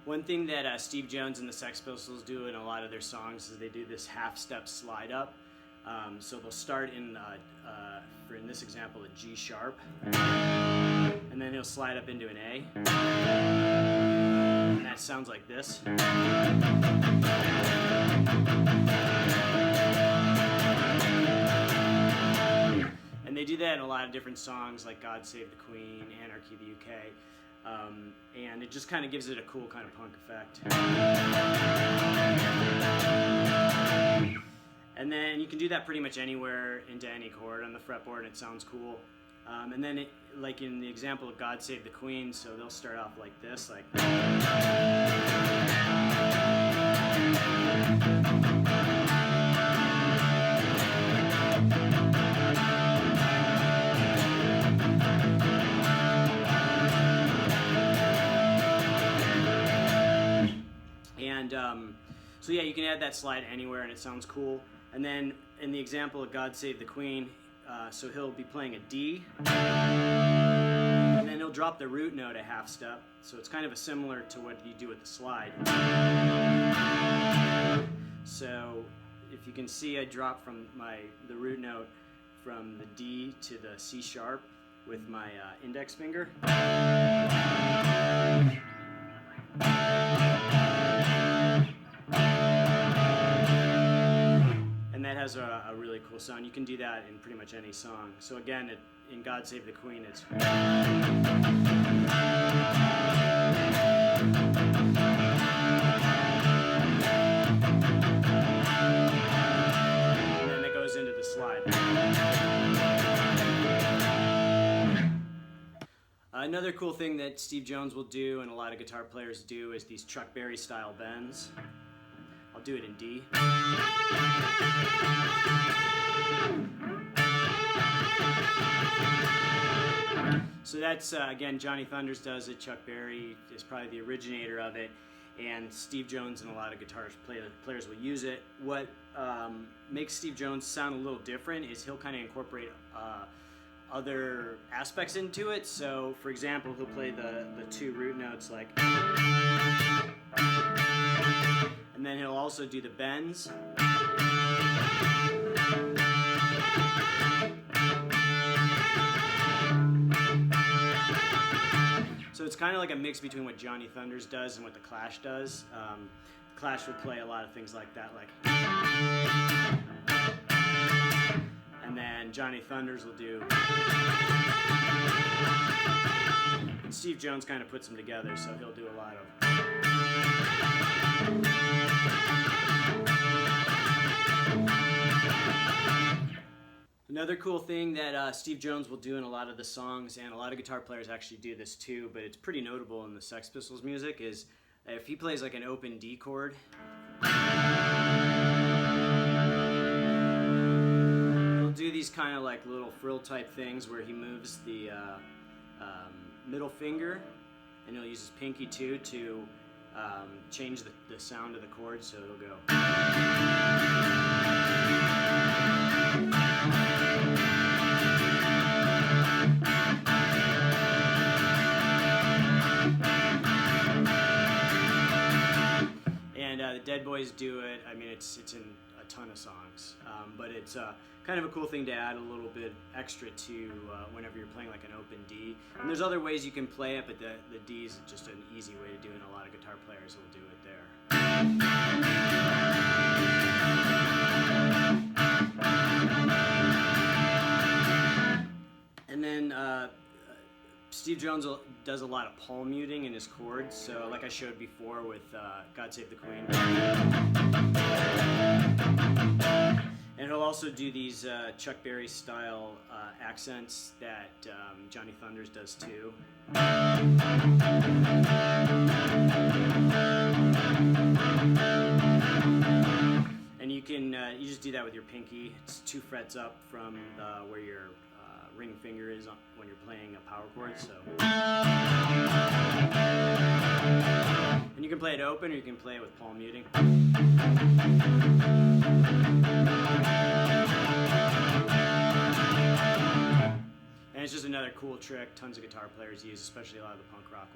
One thing that Steve Jones and the Sex Pistols do in a lot of their songs is they do this half-step slide up. So they'll start in this example, a G sharp, and then he'll slide up into an A, and that sounds like this. And they do that in a lot of different songs, like God Save the Queen, Anarchy the UK, and it just kind of gives it a cool kind of punk effect. And then you can do that pretty much anywhere into any chord on the fretboard, and it sounds cool. And then, like in the example of God Save the Queen, so they'll start off like this, like. So yeah, you can add that slide anywhere and it sounds cool. And then in the example of God Save the Queen, so he'll be playing a D, and then he'll drop the root note a half step. So it's kind of similar to what you do with the slide. So if you can see, I drop from the root note from the D to the C sharp with my index finger. And that has a really cool sound. You can do that in pretty much any song. So again, in God Save the Queen, it's. And then it goes into the slide. Another cool thing that Steve Jones will do, and a lot of guitar players do, is these Chuck Berry style bends. I'll do it in D. So that's, again, Johnny Thunders does it. Chuck Berry is probably the originator of it. And Steve Jones and a lot of players will use it. What makes Steve Jones sound a little different is he'll kind of incorporate other aspects into it. So, for example, he'll play the two root notes like. And then he'll also do the bends. So it's kind of like a mix between what Johnny Thunders does and what the Clash does. The Clash would play a lot of things like that, like. And then Johnny Thunders will do. And Steve Jones kind of puts them together, so he'll do a lot of. Another cool thing that Steve Jones will do in a lot of the songs, and a lot of guitar players actually do this too, but it's pretty notable in the Sex Pistols music, is if he plays like an open D chord, he'll do these kind of like little frill type things where he moves the middle finger, and he'll use his pinky too to change the sound of the chord, so it'll go. And the Dead Boys do it. I mean, it's in a ton of songs, but it's kind of a cool thing to add a little bit extra to whenever you're playing like an open D. And there's other ways you can play it, but the D is just an easy way to do it, and a lot of guitar players will do it there. And then Steve Jones does a lot of palm muting in his chords, so like I showed before with God Save the Queen. And he'll also do these Chuck Berry style accents that Johnny Thunders does too. And you can you just do that with your pinky. It's 2 frets up from where your ring finger is when you're playing a power chord. So, and you can play it open, or you can play it with palm muting. And it's just another cool trick tons of guitar players use, especially a lot of the punk rock ones.